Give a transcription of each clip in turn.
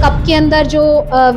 Cup के अंदर जो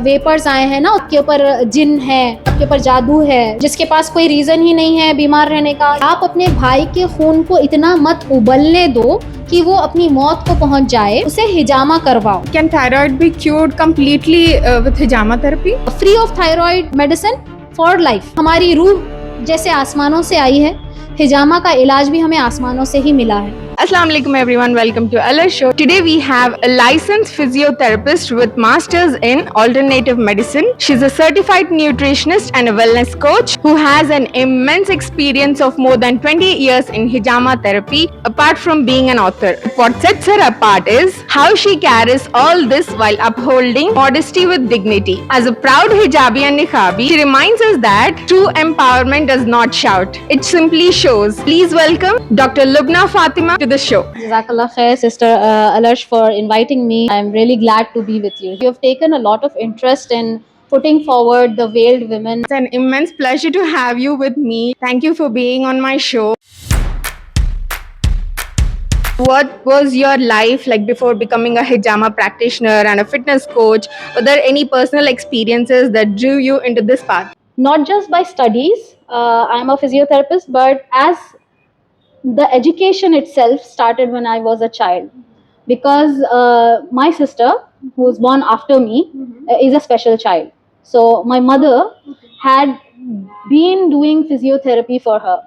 वेपर्स आए हैं ना, उसके ऊपर जिन है, उसके ऊपर जादू है, जिसके पास कोई रीजन ही नहीं है बीमार रहने का। आप अपने भाई के खून को इतना मत उबलने दो कि वो अपनी मौत को पहुंच जाए, उसे हिजामा करवाओ। Can thyroid be cured completely with hijama therapy? Free of thyroid medicine for life. हमारी रूह जैसे आसमानों से आई है, हिजामा का इलाज भी हमें आसमानों से ही मिला है। Assalamu alaikum everyone, welcome to Alar Show. Today we have a licensed physiotherapist with masters in alternative medicine. She's a certified nutritionist and a wellness coach who has an immense experience of more than 20 years in hijama therapy apart from being an author. What sets her apart is how she carries all this while upholding modesty with dignity. As a proud hijabi and niqabi, she reminds us that true empowerment does not shout, it simply shows. Please welcome Dr. Lubna Fatima to the show. Jazakallah khair, Sister Alarsh, for inviting me. I'm really glad to be with you. You have taken a lot of interest in putting forward the veiled women. It's an immense pleasure to have you with me. Thank you for being on my show. What was your life like before becoming a hijama practitioner and a fitness coach? Were there any personal experiences that drew you into this path? Not just by studies, I'm a physiotherapist, but as the education itself started when I was a child, because my sister, who was born after me, is a special child. So my mother had been doing physiotherapy for her.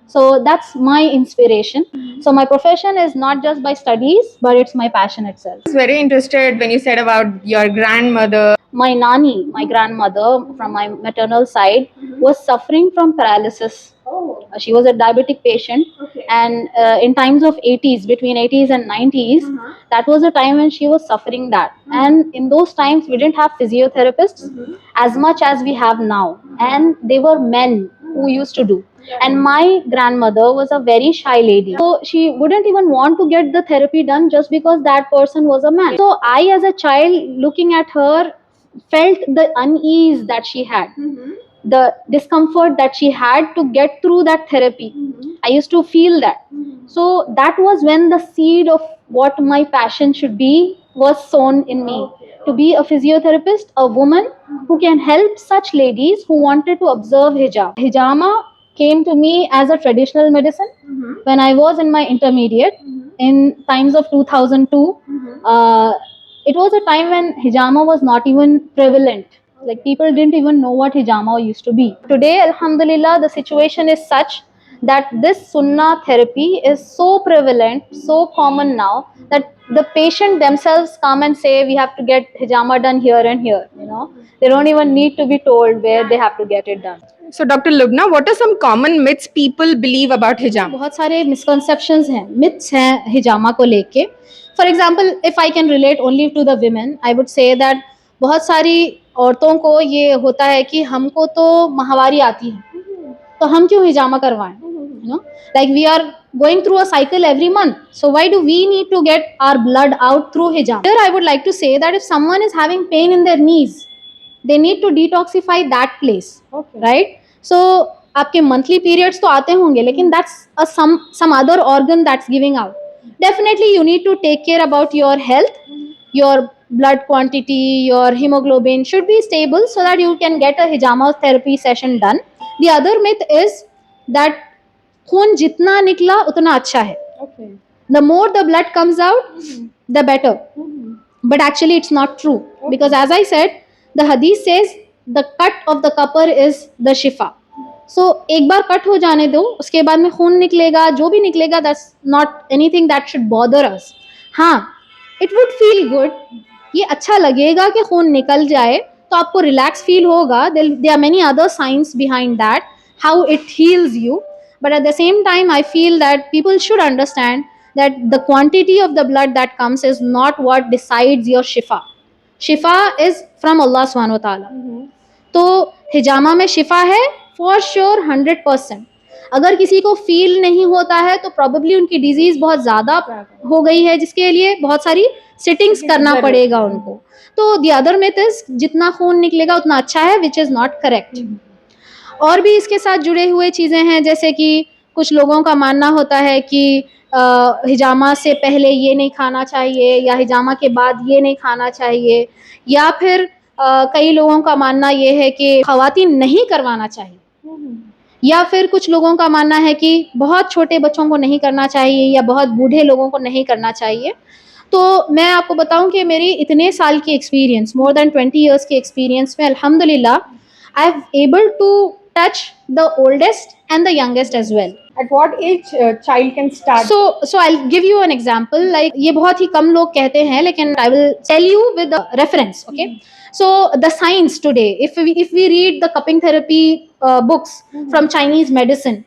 So that's my inspiration. So my profession is not just by studies, but it's my passion itself. I was very interested when you said about your grandmother. My nani, my grandmother from my maternal side, was suffering from paralysis. She was a diabetic patient, and in times of 80s, between 80s and 90s, that was a time when she was suffering that. And in those times, we didn't have physiotherapists as much as we have now, and they were men who used to do. And my grandmother was a very shy lady, so she wouldn't even want to get the therapy done just because that person was a man. So I, as a child, looking at her, felt the unease that she had, the discomfort that she had to get through that therapy. I used to feel that. So that was when the seed of what my passion should be was sown in me, to be a physiotherapist, a woman who can help such ladies who wanted to observe hijab. Hijama came to me as a traditional medicine when I was in my intermediate in times of 2002. It was a time when hijama was not even prevalent. Like, people didn't even know what hijama used to be. Today, alhamdulillah, the situation is such that this sunnah therapy is so prevalent, so common now, that the patient themselves come and say, we have to get hijama done here and here. They don't even need to be told where they have to get it done. So, Dr. Lubna, what are some common myths people believe about hijama? बहुत सारे misconceptions हैं, myths हैं hijama को लेके. For example, if I can relate only to the women, I would say that बहुत सारी औरतों को ये होता है कि हमको तो माहवारी आती है, तो हम क्यों हिजामा करवाएं? Like, we are going through a cycle every month, so why do we need to get our blood out through hijama? Here I would like to say that if someone is having pain in their knees, they need to detoxify that place, right? So आपके monthly periods तो आते होंगे, लेकिन that's some other organ that's giving out. Definitely you need to take care about your health. Your blood quantity, your hemoglobin should be stable so that you can get a hijama therapy session done. The other myth is that खून जितना निकला उतना अच्छा है. The more the blood comes out, the better. But actually it's not true, because as I said, the hadith says the cut of the copper is the shifa. So एक बार cut हो जाने दो, उसके बाद में खून निकलेगा, जो भी निकलेगा, that's not anything that should bother us. हाँ, it would feel good, ये अच्छा लगेगा कि खून निकल जाए, तो आपको relax feel होगा. There are many other signs behind that, how it heals you. But at the same time, I feel that people should understand that the quantity of the blood that comes is not what decides your shifa. Shifa is from Allah subhanahu wa ta'ala. तो हिजामा में शिफा है for sure 100%. अगर किसी को feel नहीं होता है तो probably उनकी डिजीज बहुत ज़्यादा हो गई है, जिसके लिए बहुत सारी सिटिंग्स करना पड़ेगा उनको. तो the other myth is जितना खून निकलेगा उतना अच्छा है, which is not correct. और भी इसके साथ जुड़े हुए चीज़ें हैं, जैसे कि कुछ लोगों का मानना होता है कि हिजामा से पहले ये नहीं खाना चाहिए या हिजामा के बाद ये नहीं खाना चाहिए, या फिर कई लोगों का मानना ये है कि ख़वातीन नहीं करवाना चाहिए, या फिर कुछ लोगों का मानना है कि बहुत छोटे बच्चों को नहीं करना चाहिए या बहुत बूढ़े लोगों को नहीं करना चाहिए। तो मैं आपको बताऊं कि मेरी इतने साल की एक्सपीरियंस, मोर देन 20 इयर्स की एक्सपीरियंस में अल्हम्दुलिल्लाह I have able to touch the oldest and the youngest as well. At what age child can start? So I'll give you an example. Like ये बहुत ही कम लोग कहते हैं, लेकिन I will tell you with the reference. Okay. So the science today, if we read the cupping therapy books from Chinese medicine,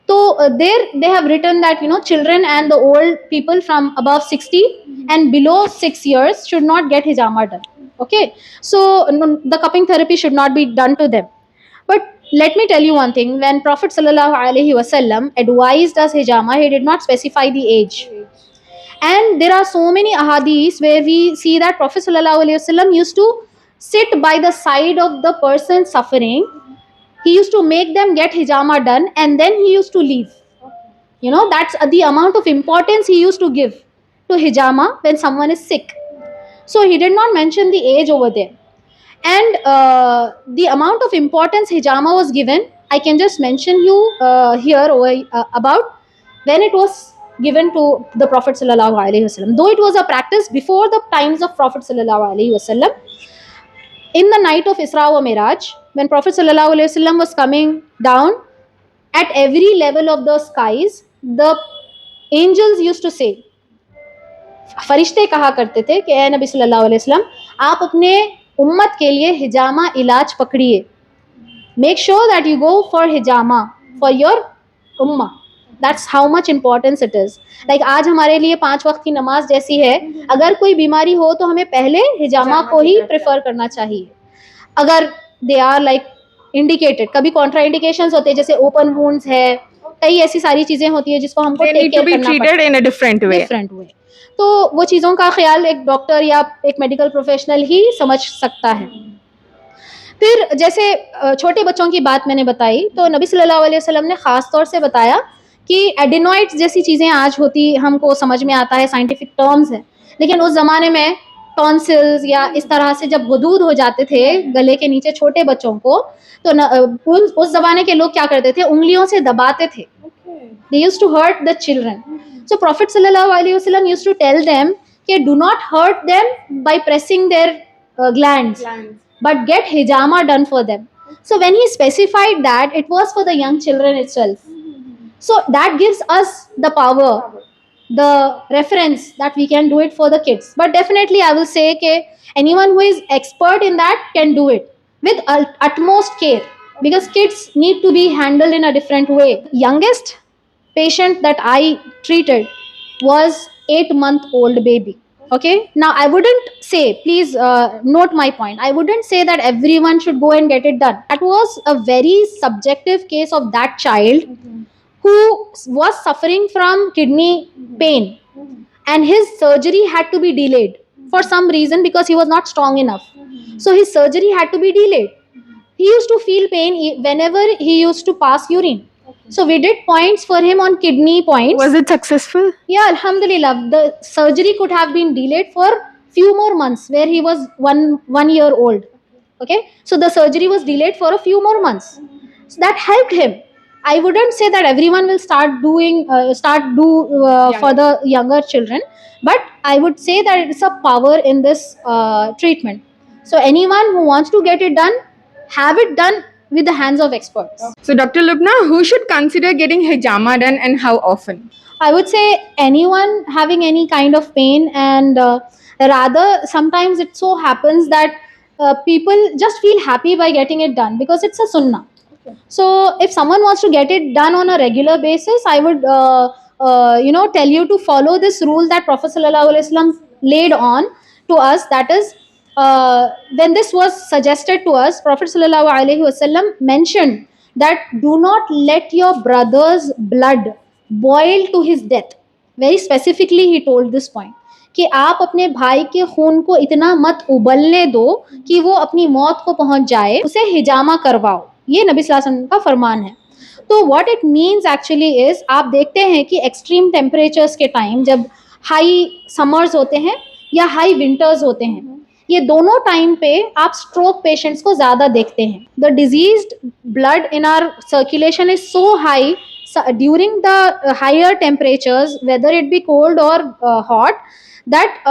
so there they have written that children and the old people from above 60 and below 6 years should not get hijama done. Okay. So the cupping therapy should not be done to them. But let me tell you one thing. When Prophet sallallahu alaihi wasallam advised us hijama, he did not specify the age. And there are so many ahadith where we see that Prophet sallallahu alaihi wasallam used to sit by the side of the person suffering. He used to make them get hijama done, and then he used to leave. That's the amount of importance he used to give to hijama when someone is sick. So he did not mention the age over there. And the amount of importance hijama was given, I can just mention you here about when it was given to the Prophet sallallahu alaihi wasallam. Though it was a practice before the times of Prophet sallallahu alaihi wasallam, in the night of Isra wa Miraj, when Prophet sallallahu alaihi wasallam was coming down, at every level of the skies, the angels used to say, फरिश्ते कहा करते थे कि ए नबी सल्लल्लाहु अलैहि वसल्लम, आप अपने उम्मत के लिए हिजामा इलाज पकड़िए, make sure that you go for hijama for your Umma. That's how much importance it is. Like आज हमारे लिए 5 वक्त की नमाज जैसी है, अगर कोई बीमारी हो तो हमें पहले हिजामा को ही प्रेफर करना चाहिए। अगर दे आर लाइक इंडिकेटेड, कभी कॉन्ट्रा इंडिकेशंस होते हैं जैसे ओपन वुंड्स है, कई ऐसी सारी चीज़ें होती है जिसको हमको टेक केयर करना पड़ता है डिफरेंट वे। तो वो चीज़ों का ख्याल एक डॉक्टर या एक मेडिकल प्रोफेशनल ही समझ सकता है। फिर जैसे छोटे बच्चों की बात मैंने बताई, तो नबी सल्लल्लाहु अलैहि वसल्लम ने ख़ास तौर से बताया कि एडिनॉइड्स जैसी चीज़ें आज होती हमको समझ में आता है, साइंटिफिक टर्म्स है, लेकिन उस ज़माने में टॉन्सिल्स या इस तरह से जब गुदूद हो जाते थे गले के नीचे छोटे बच्चों को, तो उस ज़माने के लोग क्या करते थे, उंगलियों से दबाते थे। They used to hurt the children. So Prophet sallallahu alaihi wasallam used to tell them that do not hurt them by pressing their glands, but get hijama done for them. So when he specified that, it was for the young children itself. So that gives us the power, the reference that we can do it for the kids. But definitely I will say that anyone who is expert in that can do it with utmost care, because kids need to be handled in a different way. Youngest patient that I treated was 8-month-old baby. Okay, now I wouldn't say, please note my point, I wouldn't say that everyone should go and get it done. That was a very subjective case of that child who was suffering from kidney pain, and his surgery had to be delayed for some reason because he was not strong enough. So his surgery had to be delayed. He used to feel pain whenever he used to pass urine. So we did points for him on kidney points. Was it successful? Yeah, alhamdulillah. The surgery could have been delayed for few more months where he was one year old. Okay, so the surgery was delayed for a few more months. So that helped him. I wouldn't say that everyone will start for the younger children, but I would say that it's a power in this treatment. So anyone who wants to get it done, have it done with the hands of experts. So Dr. Lubna, who should consider getting hijama done and how often? I would say anyone having any kind of pain, and rather sometimes it so happens that people just feel happy by getting it done because it's a sunnah. So if someone wants to get it done on a regular basis, I would tell you to follow this rule that Prophet sallallahu alaihi wasallam laid on to us. That is, when this was suggested to us, Prophet sallallahu alaihi wasallam mentioned that do not let your brother's blood boil to his death. Very specifically he told this point कि आप अपने भाई के खून को इतना मत उबलने दो कि वो अपनी मौत को पहुंच जाए, उसे हिजामा करवाओ। ये नबी सल्लल्लाहु अलैहि वसल्लम का फरमान है। तो what it means actually is, आप देखते हैं कि एक्सट्रीम टेम्परेचर्स के टाइम, जब हाई समर्स होते हैं या हाई विंटर्स होते हैं, ये दोनों टाइम पे आप स्ट्रोक पेशेंट्स को ज़्यादा देखते हैं. The diseased blood in our circulation is so high during the higher temperatures, whether it be cold और हॉट, दैट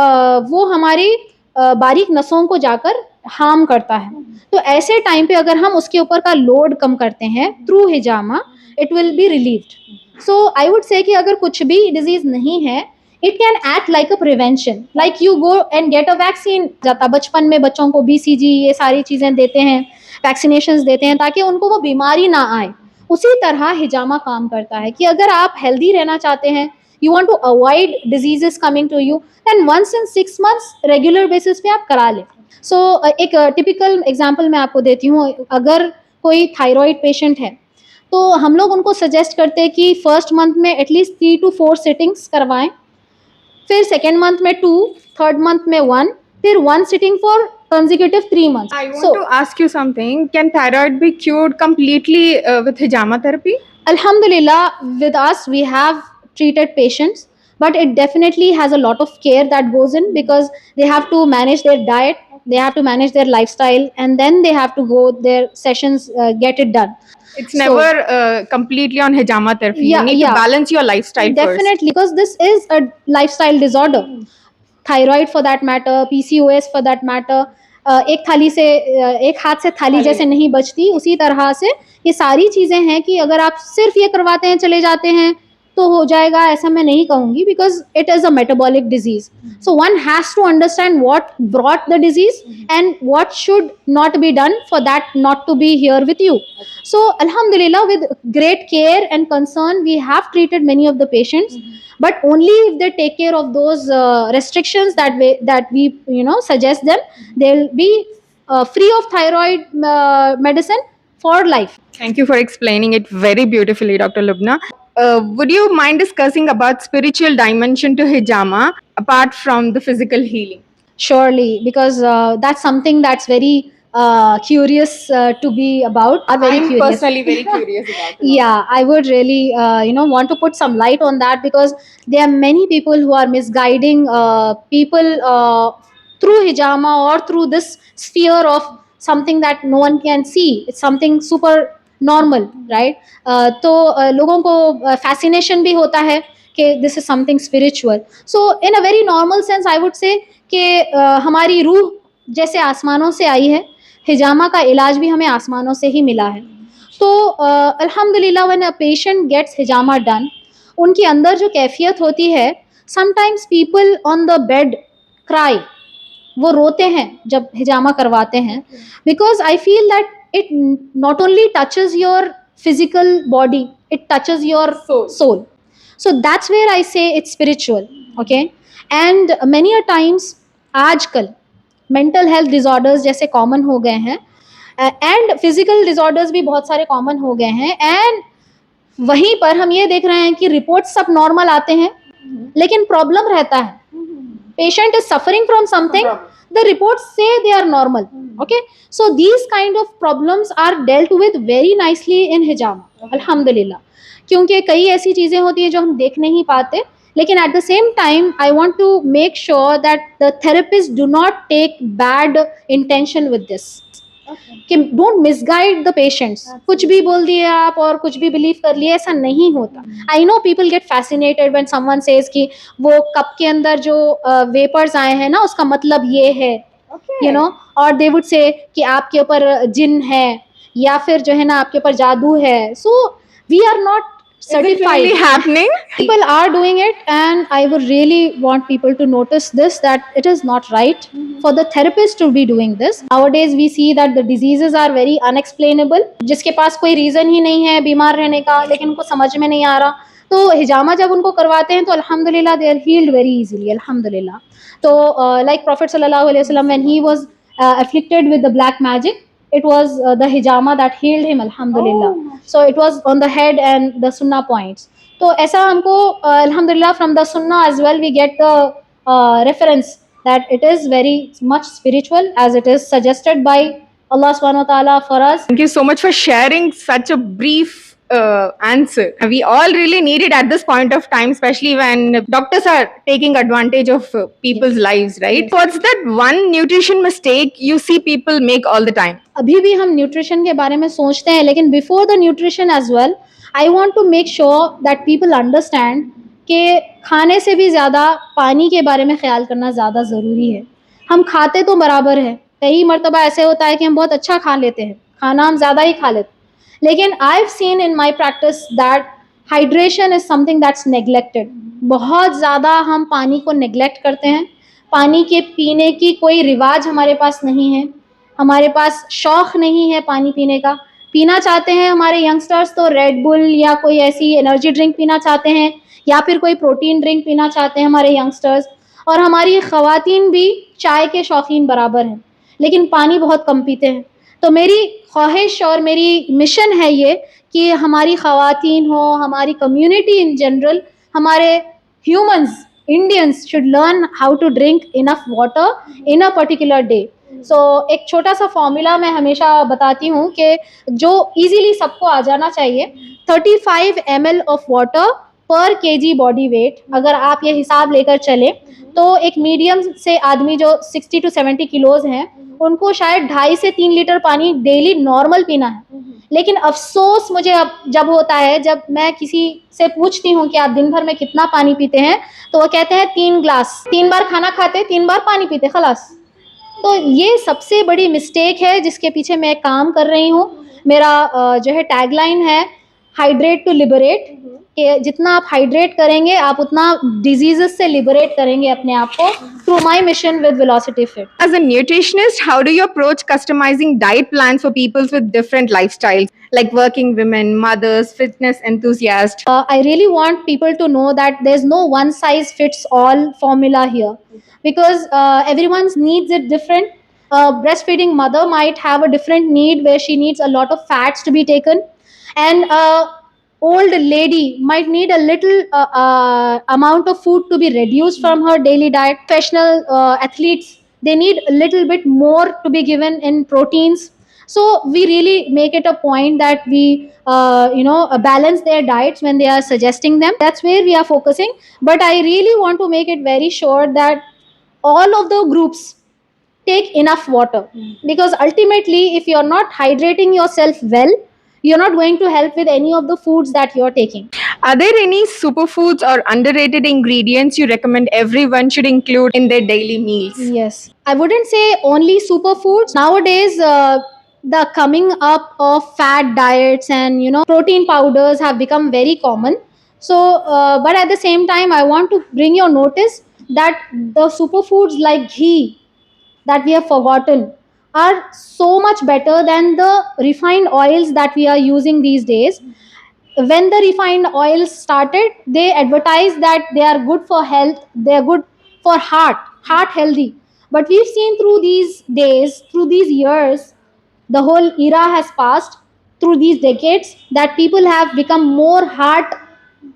वो हमारी बारीक नसों को जाकर हार्म करता है. तो ऐसे टाइम पे अगर हम उसके ऊपर का लोड कम करते हैं through hijama, it will be relieved. So I would say कि अगर कुछ भी डिजीज नहीं है, it can act like a prevention, like you go and get a vaccine. जाता बचपन में बच्चों को BCG ये सारी चीज़ें देते हैं, वैक्सीनेशंस देते हैं ताकि उनको वो बीमारी ना आए. उसी तरह हिजामा काम करता है कि अगर आप हेल्दी रहना चाहते हैं, you want to avoid diseases coming to you, then once in 6 months regular basis पे आप करा लें. सो एक टिपिकल एग्जांपल मैं आपको देती हूँ. अगर कोई थायराइड पेशेंट है तो हम लोग उनको सजेस्ट करते हैं कि फर्स्ट मंथ में एटलीस्ट 3 to 4 सिटिंग्स करवाएं, फिर सेकेंड मंथ में 2, थर्ड मंथ में 1, फिर 1 sitting for consecutive 3 months. I want to ask you something. Can thyroid be cured completely with hijama therapy? Alhamdulillah, with us we have treated patients, but it definitely has a lot of care that goes in, because they have to manage their diet, they have to manage their lifestyle, and then they have to go their sessions, get it done. It's never completely on hijama therapy. You need to balance your lifestyle definitely, because this is a lifestyle disorder. Thyroid for that matter, PCOS for that matter. एक थाली से एक हाथ से थाली जैसे नहीं बचती, उसी तरह से ये सारी चीज़ें हैं कि अगर आप सिर्फ ये करवाते हैं चले जाते हैं तो हो जाएगा, ऐसा मैं नहीं कहूँगी, because it is a metabolic disease. So one has to understand what brought the disease and what should not be done for that not to be here with you. So alhamdulillah, with great care and concern, we have treated many of the patients, but only if they take care of those restrictions that we suggest them, they'll be free of thyroid medicine for life. Thank you for explaining it very beautifully, Dr. Lubna. Would you mind discussing about spiritual dimension to hijama apart from the physical healing? Surely, because that's something that's very curious to be about. I'm personally very curious about it. Yeah, I would really want to put some light on that, because there are many people who are misguiding people through hijama or through this sphere of something that no one can see. It's something super normal, right? तो लोगों को fascination भी होता है कि this is something spiritual. So in a very normal sense, I would say कि हमारी रूह जैसे आसमानों से आई है, हिजामा का इलाज भी हमें आसमानों से ही मिला है. तो अल्हम्दुलिल्लाह, व्हेन अ पेशेंट गेट्स हिजामा डन, उनके अंदर जो कैफियत होती है, sometimes people on the bed cry, वो रोते हैं जब हिजामा करवाते हैं, because I feel that it not only touches your physical body, it touches your soul. So that's where I say it's spiritual, okay? And many a times आजकल mental health disorders जैसे common हो गए हैं, and physical disorders भी बहुत सारे common हो गए हैं, एंड वहीं पर हम ये देख रहे हैं कि रिपोर्ट्स सब नॉर्मल आते हैं, लेकिन प्रॉब्लम रहता है. Patient is suffering from something, the reports say they are normal. Okay, so these kind of problems are dealt with very nicely in hijama, alhamdulillah. क्योंकि कई ऐसी चीज़ें होती हैं जो हम देख नहीं पाते, लेकिन at the same time I want to make sure that the therapists do not take bad intention with this. कि डोंट मिसगाइड द पेशेंट्स. कुछ भी बोल दिए आप और कुछ भी बिलीव कर लिए, ऐसा नहीं होता. I know people get fascinated when someone says कि वो कप के अंदर जो वेपर्स आए हैं ना, उसका मतलब ये है, यू नो, और दे वुड से कि आपके ऊपर जिन है या फिर जो है ना आपके ऊपर जादू है. So we are not certified. Is it really happening? People are doing it, and I would really want people to notice this, that it is not right for the therapist to be doing this. Nowadays we see that the diseases are very unexplainable, जिसके पास कोई reason ही नहीं है बीमार रहने का, लेकिन उनको समझ में नहीं आ रहा. तो हिजामा जब उनको करवाते हैं तो अल्हम्दुलिल्लाह they are healed very easily, अल्हम्दुलिल्लाह. तो लाइक प्रॉफिट सल्लल्लाहु अलैहि वसल्लम, when he was afflicted with the black magic, it was the hijama that healed him, alhamdulillah. So it was on the head and the sunnah points. तो ऐसा हमको alhamdulillah from the sunnah as well we get the reference that it is very much spiritual as it is suggested by Allah subhanahu wa ta'ala for us. Thank you so much for sharing such a brief answer. We all really need it at this point of time, especially when doctors are taking advantage of people's lives, right? Yes. What's that one nutrition mistake you see people make all the time? अभी भी हम nutrition के बारे में सोचते हैं, लेकिन before the nutrition as well I want to make sure that people understand कि खाने से भी ज़्यादा पानी के बारे में ख्याल करना ज़्यादा ज़रूरी है. हम खाते तो बराबर है, कई मर्तबा ऐसे होता है कि हम बहुत अच्छा खा लेते हैं, खाना हम ज़्यादा ही खा लेते हैं, लेकिन I have seen in my practice that hydration is something that's neglected. बहुत ज़्यादा हम पानी को नेग्लेक्ट करते हैं. पानी के पीने की कोई रिवाज हमारे पास नहीं है, हमारे पास शौक़ नहीं है पानी पीने का. पीना चाहते हैं हमारे यंगस्टर्स तो रेड बुल या कोई ऐसी एनर्जी ड्रिंक पीना चाहते हैं, या फिर कोई प्रोटीन ड्रिंक पीना चाहते हैं हमारे यंगस्टर्स. और हमारी ख़वातीन भी चाय के शौकीन बराबर हैं, लेकिन पानी बहुत कम पीते हैं. तो मेरी ख्वाहिश और मेरी मिशन है ये कि हमारी ख़वातीन हो, हमारी कम्युनिटी इन जनरल, हमारे humans Indians should learn how to drink enough water in a particular day. So एक छोटा सा फॉर्मूला मैं हमेशा बताती हूँ कि जो इजीली सबको आ जाना चाहिए. 35 ml ऑफ वाटर पर केजी बॉडी वेट. अगर आप ये हिसाब लेकर चलें तो एक मीडियम से आदमी जो 60 to 70 किलोज हैं, उनको शायद 2.5 से 3 लीटर पानी डेली नॉर्मल पीना है. लेकिन अफसोस मुझे अब जब होता है, जब मैं किसी से पूछती हूँ कि आप दिन भर में कितना पानी पीते हैं, तो वो कहते हैं 3 ग्लास. 3 बार खाना खाते, 3 बार पानी पीते, खलास. तो ये सबसे बड़ी मिस्टेक है जिसके पीछे मैं काम कर रही हूँ. मेरा जो है टैगलाइन है हाइड्रेट टू लिबरेट, कि जितना आप हाइड्रेट करेंगे आप उतना डिजीजेस से लिबरेट करेंगे अपने आप को, through my mission with velocity fit. As a nutritionist, how do you approach customizing diet plans for people with different lifestyles, like working women, mothers, fitness enthusiasts? I really want people to know that there's no one size fits all formula here, because everyone's needs it different. Breastfeeding mother might have a different need where she needs a lot of fats to be taken, and old lady might need a little amount of food to be reduced from her daily diet. Professional athletes, they need a little bit more to be given in proteins. So we really make it a point that we balance their diets when they are suggesting them. That's where we are focusing. But I really want to make it very sure that all of the groups take enough water, because ultimately if you're not hydrating yourself well, you're not going to help with any of the foods that you're taking. Are there any superfoods or underrated ingredients you recommend everyone should include in their daily meals? Yes, I wouldn't say only superfoods. Nowadays, the coming up of fat diets and protein powders have become very common. So, but at the same time, I want to bring your notice that the superfoods like ghee that we have forgotten are so much better than the refined oils that we are using these days. When the refined oils started, they advertised that they are good for health, they are good for heart healthy. But we've seen through these days, through these years, the whole era has passed, through these decades, that people have become more heart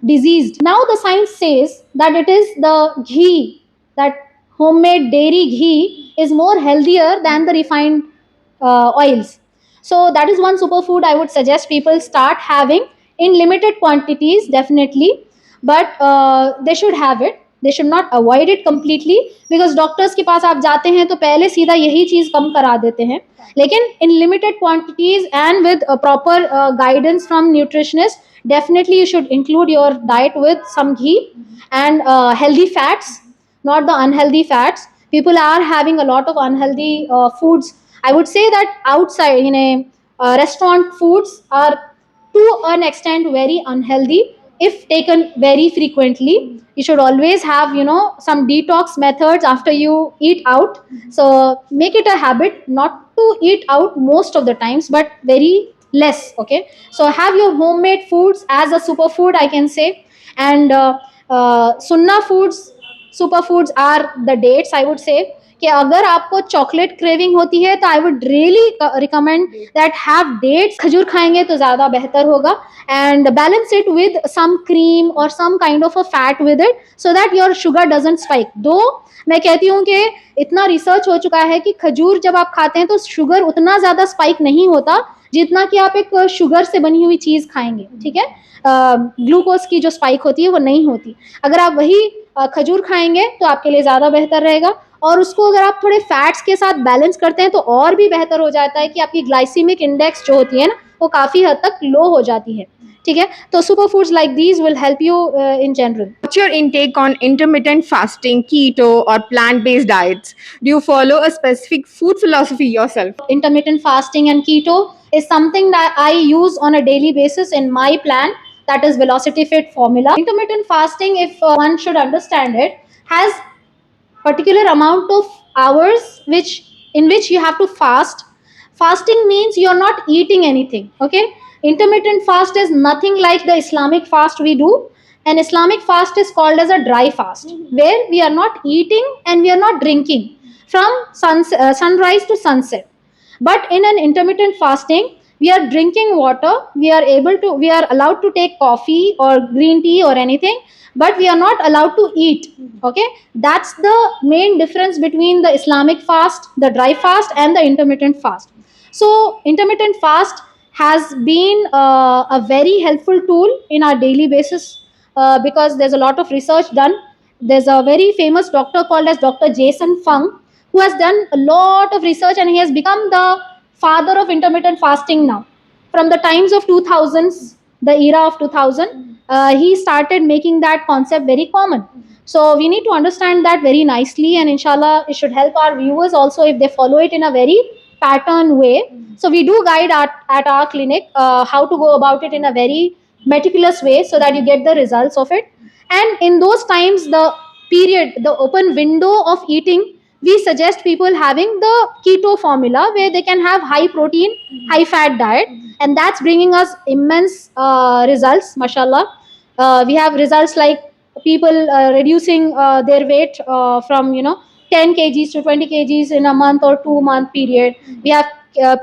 diseased. Now the science says that it is the ghee, that homemade dairy ghee is more healthier than the refined oils. So that is one superfood I would suggest people start having in limited quantities, definitely, but they should have it. They should not avoid it completely, because doctors के पास आप जाते हैं तो पहले सीधा यही चीज़ कम करा देते हैं. लेकिन in limited quantities and with a proper guidance from nutritionists, definitely you should include your diet with some ghee and healthy fats, not the unhealthy fats. People are having a lot of unhealthy foods. I would say that outside in a restaurant foods are to an extent very unhealthy if taken very frequently. You should always have some detox methods after you eat out. So make it a habit not to eat out most of the times, but very less. Okay, so have your homemade foods as a superfood, I can say. And sunnah foods, superfoods are the dates, I would say. कि अगर आपको chocolate craving होती है तो I would really recommend that have dates. खजूर खाएंगे तो ज़्यादा बेहतर होगा. And balance it with some cream और some kind of a fat with it, so that your sugar doesn't spike. Though मैं कहती हूँ कि इतना रिसर्च हो चुका है कि खजूर जब आप खाते हैं तो शुगर उतना ज़्यादा स्पाइक नहीं होता जितना कि आप एक शुगर से बनी हुई चीज़ खाएंगे, ठीक है, ग्लूकोज की जो स्पाइक होती है वो नहीं होती। अगर आप वही खजूर खाएंगे तो आपके लिए ज़्यादा बेहतर रहेगा, और उसको अगर आप थोड़े फैट्स के साथ बैलेंस करते हैं तो और भी बेहतर हो जाता है कि आपकी ग्लाइसीमिक इंडेक्स जो होती है ना वो काफ़ी हद तक लो हो जाती है, ठीक है। तो super foods like these will help you in general. What's your intake on intermittent fasting, keto, or plant-based diets? Do you follow a specific food philosophy yourself? Intermittent fasting and keto is something that I use on a daily basis in my plan, that is Velocity Fit formula. Intermittent fasting, if one should understand it, has particular amount of hours in which you have to fast. Fasting means you're not eating anything, okay. Intermittent fast is nothing like the Islamic fast we do. An Islamic fast is called as a dry fast, where we are not eating and we are not drinking from sunrise to sunset. But in an intermittent fasting, we are drinking water, we are allowed to take coffee or green tea or anything, but we are not allowed to eat, okay. That's the main difference between the Islamic fast, the dry fast, and the intermittent fast. So intermittent fast has been a very helpful tool in our daily basis, because there's a lot of research done. There's a very famous doctor called as Dr. Jason Fung, who has done a lot of research, and he has become the father of intermittent fasting now. From the times of 2000s, the era of 2000, he started making that concept very common. So we need to understand that very nicely, and inshallah, it should help our viewers also if they follow it in a very pattern way. So we do guide at our clinic how to go about it in a very meticulous way so that you get the results of it. And in those times, the open window of eating, we suggest people having the keto formula, where they can have high protein, high fat diet, and that's bringing us immense results, mashallah. We have results like people reducing their weight from 10 kgs to 20 kgs in a month or 2 month period. We have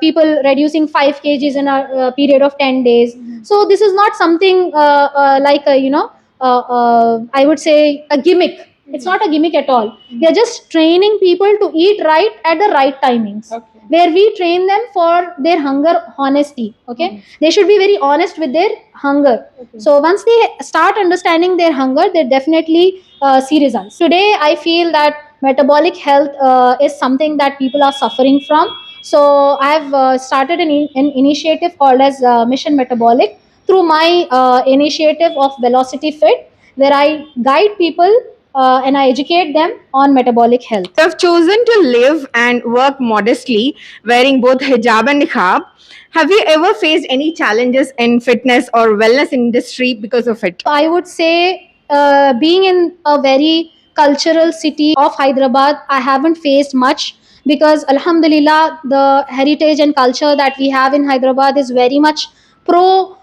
people reducing 5 kgs in a period of 10 days. So this is not something like a I would say a gimmick. It's not a gimmick at all. We are just training people to eat right at the right timings. Okay. Where we train them for their hunger honesty. Okay, they should be very honest with their hunger. So once they start understanding their hunger, they definitely see results. Today, I feel that metabolic health is something that people are suffering from. So I have started an initiative called as Mission Metabolic through my initiative of Velocity Fit, where I guide people and I educate them on metabolic health. You have chosen to live and work modestly, wearing both hijab and niqab. Have you ever faced any challenges in fitness or wellness industry because of it? I would say, being in a very cultural city of Hyderabad, I haven't faced much, because Alhamdulillah, the heritage and culture that we have in Hyderabad is very much pro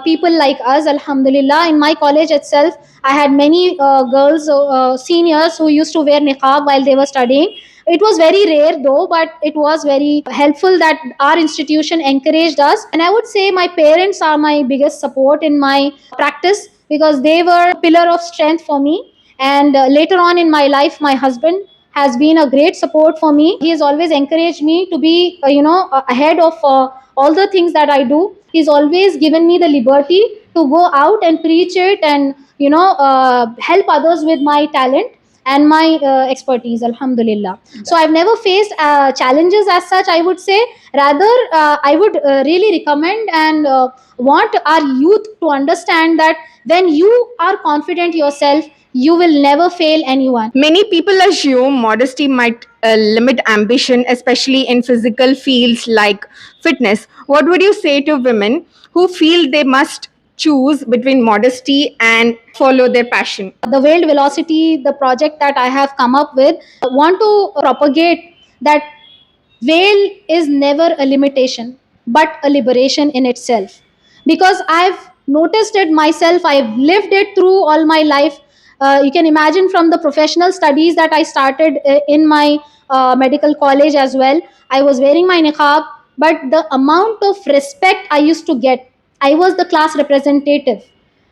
people like us. Alhamdulillah, in my college itself, I had many girls, seniors, who used to wear niqab while they were studying. It was very rare though, but it was very helpful that our institution encouraged us. And I would say my parents are my biggest support in my practice, because they were a pillar of strength for me. And later on in my life, my husband has been a great support for me. He has always encouraged me to be, ahead of all the things that I do. He's always given me the liberty to go out and preach it, and help others with my talent and my expertise, alhamdulillah. So I've never faced challenges as such, I would say. Rather, I would really recommend and want our youth to understand that when you are confident yourself, you will never fail anyone. Many people assume modesty might limit ambition, especially in physical fields like fitness. What would you say to women who feel they must choose between modesty and follow their passion? The Veiled Velocity, the project that I have come up with, I want to propagate that veil is never a limitation, but a liberation in itself. Because I've noticed it myself, I've lived it through all my life. You can imagine from the professional studies that I started in my medical college as well. I was wearing my niqab, but the amount of respect I used to get, I was the class representative.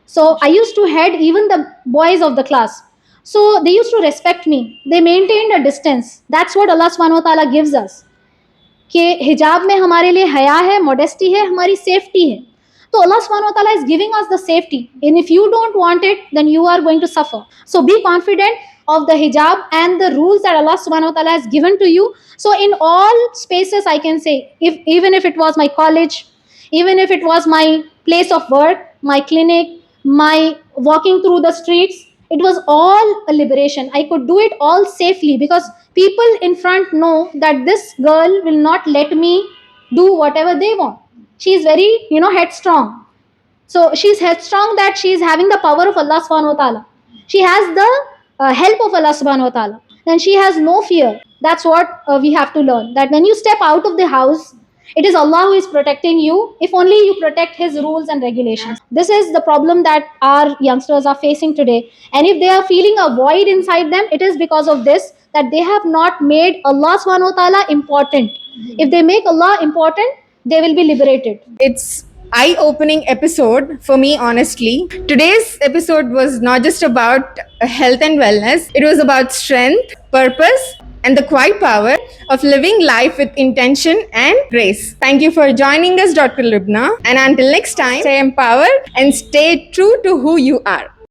So I used to head even the boys of the class. So they used to respect me. They maintained a distance. That's what Allah subhanahu wa ta'ala gives us. कि हिजाब में हमारे लिए हया है, modesty है, हमारी safety है. So Allah subhanahu wa ta'ala is giving us the safety, and if you don't want it, then you are going to suffer. So be confident of the hijab and the rules that Allah subhanahu wa ta'ala has given to you. So in all spaces, I can say, even if it was my college, even if it was my place of work, my clinic, my walking through the streets, it was all a liberation. I could do it all safely because people in front know that this girl will not let me do whatever they want. She is very, headstrong. So she's headstrong that she is having the power of Allah subhanahu wa ta'ala. She has the help of Allah subhanahu wa ta'ala. And she has no fear. That's what we have to learn. That when you step out of the house, it is Allah who is protecting you, if only you protect His rules and regulations. This is the problem that our youngsters are facing today. And if they are feeling a void inside them, it is because of this, that they have not made Allah subhanahu wa ta'ala important. If they make Allah important, they will be liberated. It's eye-opening episode for me, honestly. Today's episode was not just about health and wellness. It was about strength, purpose, and the quiet power of living life with intention and grace. Thank you for joining us, Dr. Lubna. And until next time, stay empowered and stay true to who you are.